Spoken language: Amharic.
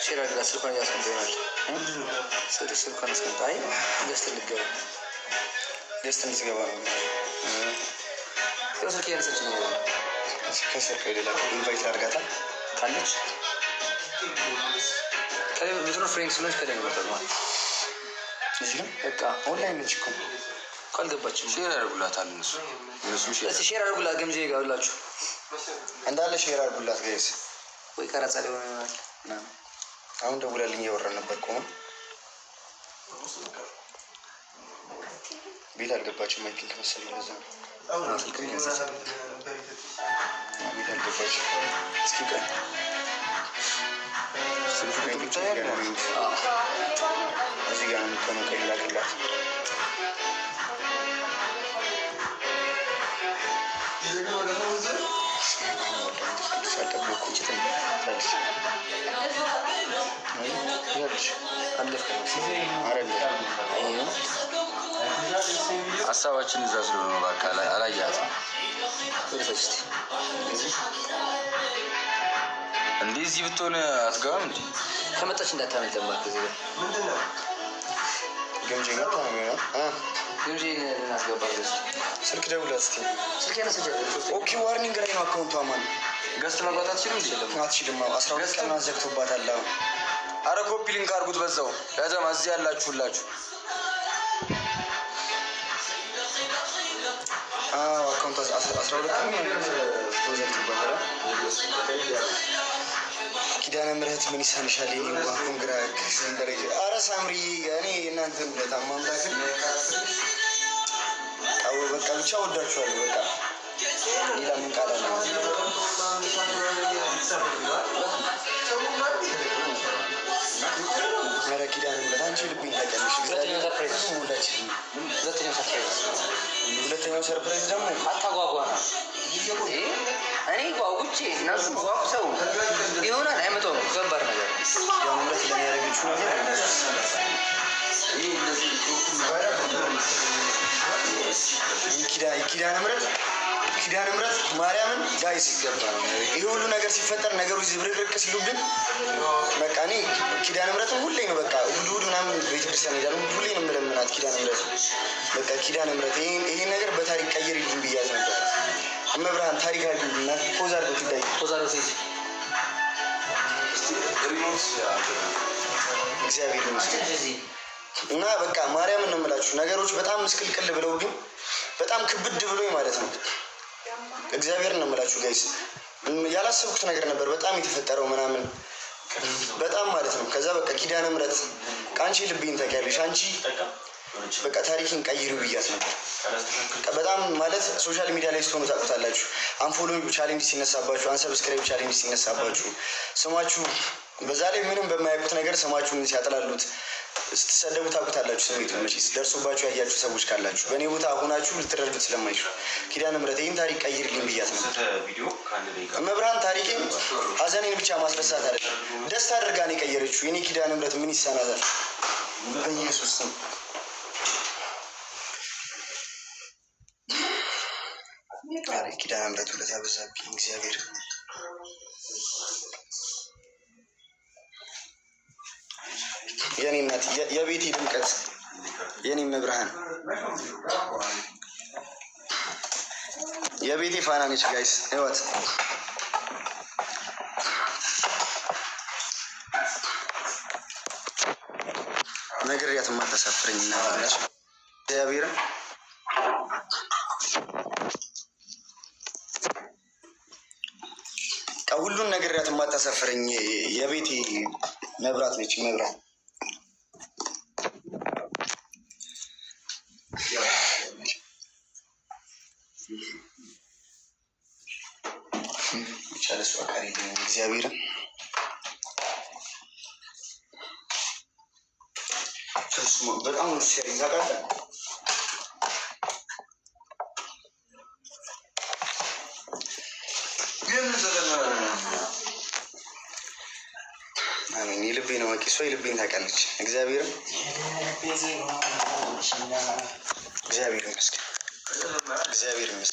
ሼር አድርጋ ስልኳን እያስቀምጠናል። ስልኳን አስቀምጣ። አይ ገስት ልገባ ገስት ልትገባ ነው። ስልክ ያነሰች ነው ከስልክ ሌላ ኢንቫይት አድርጋታ ካለች ከቤትኖ ፍሬንድ ስለሆነች ከላይ ነው ማለት እዚህ ነው። በቃ ኦንላይን ነች እኮ ካልገባችም ሼር አድርጉላታል። እነሱ ሼር አድርጉላት። ገምጄ ይጋብላችሁ እንዳለ ሼር አድርጉላት ጋይስ። ወይ ቀረጻ ሊሆን ይሆናል። አሁን ደውላልኝ እያወራን ነበር። ቆሞ ቤት አልገባችም። አይ ቲንክ መሰለኝ ለዛ ነው። ቤት አልገባችም። እስኪ ቀን እዚህ ጋር ነው ከላክላት ሀሳባችን እዛ ስለሆነ በቃ አላያትም። እንደዚህ ብትሆን አትገባም እንዴ? ከመጣች እንዳታመልጠን እባክህ። ምንድን ነው ግምጄ መጣ ነው ግምጄ እናስገባ። ስልክ ደውላት እስኪ። ስልክ ያነሰች። ኦኬ ዋርኒንግ ላይ ነው አካውንቷ። ማን ገስት መግባት አትችልም እንዴ? አትችልም። 12 ቀን ዘግቶባታል። አረ ኮፒ ሊንክ አድርጉት በዛው። ያዘማ እዚህ ያላችሁ ሁላችሁ አካውንቷ 12 ቀን ዘግቶባታል። ኪዳነ ምህረት ምን ይሳንሻል? አሁን ግራ ከሰንደረጀ አረ ሳምሪ እኔ እናንተን በጣም ማምላክን አው በቃ ብቻ ወዳችኋለሁ። በቃ ሌላ ምን ቃል አለ? አረ ኪዳነ ምህረት አንቺ ልብኝ ታውቂያለሽ። ሁለተኛው ሰርፕራይዝ ደግሞ አታጓጓ ነው። እኔ ጓጉቼ እነሱ ጓጉተው ይሆናል አይመጣውም። ከባድ ነገር ኪዳነ ምህረት ለሚያደርገችው ነገር ኪዳነ ምህረት ማርያምን ጋይስ ይገባል። ይሄ ሁሉ ነገር ሲፈጠር ነገሮች ዝብርቅርቅ ሲሉብን በቃ እኔ ኪዳነ ምህረትን ሁሌ ነው በቃ እሑድ ምናምን ቤተክርስቲያን ሄዳለሁ። ሁሌ ነው የምለምናት ኪዳነ ምህረት በቃ ኪዳነ ምህረት ይሄን ነገር በታሪክ ቀይርልኝ ብያት ነበር። እመብርሃን ታሪክ አድርጉና ፖዝ አድርጎት ይታይ ፖዝ አድርጎት ይታይ እግዚአብሔር ይመስገን። እና በቃ ማርያምን ነው የምላችሁ ነገሮች በጣም ምስቅልቅል ብለው ግን በጣም ክብድ ብሎኝ ማለት ነው። እግዚአብሔርን ነው የምላችሁ ጋይስ። ያላሰብኩት ነገር ነበር በጣም የተፈጠረው ምናምን በጣም ማለት ነው። ከዛ በቃ ኪዳነ ምህረት ከአንቺ ልብኝ ታውቂያለሽ አንቺ በቃ ታሪክን ቀይሩ ብያት ነበር። በጣም ማለት ሶሻል ሚዲያ ላይ ስትሆኑ ታውቁታላችሁ። አንፎሎ ቻሌንጅ ሲነሳባችሁ፣ አንሰብስክራይብ ቻሌንጅ ሲነሳባችሁ ስማችሁ በዛ ላይ ምንም በማያውቁት ነገር ስማችሁን ሲያጠላሉት ስትሰደቡ ታውቁታላችሁ። ስሜቱን መቼስ ደርሶባችሁ ያያችሁ ሰዎች ካላችሁ በእኔ ቦታ ሆናችሁ ልትረዱት ስለማይችሉ ኪዳነ ምህረት ይህን ታሪክ ቀይርልኝ ብያት ነበር። እመብርሃን ታሪኬን ሀዘኔን ብቻ ማስረሳት አይደለም ደስታ አድርጋ ነው የቀየረችው። የኔ ኪዳነ ምህረት ምን ይሳናታል? በኢየሱስ ስም ኪዳነ ምህረት ሁለት ያበዛብኝ እግዚአብሔር። የኔ እናት የቤቴ ድምቀት የኔ መብርሃን የቤቴ ፋና ነች ጋይስ። ህይወት ነግሬያት የማታሳፍረኝ እናት ነች እግዚአብሔር። ሁሉን ነግሬያት የማታሳፍረኝ የቤቴ መብራት ነች መብራት። ይቻለስ አካሪ እግዚአብሔርን በጣም ሲሪየስ ታውቃለህ። አሜን። የልቤ ነው ወቂ እሷ የልቤን ታውቃለች። እግዚአብሔር ይመስገን። እግዚአብሔር ይመስገን።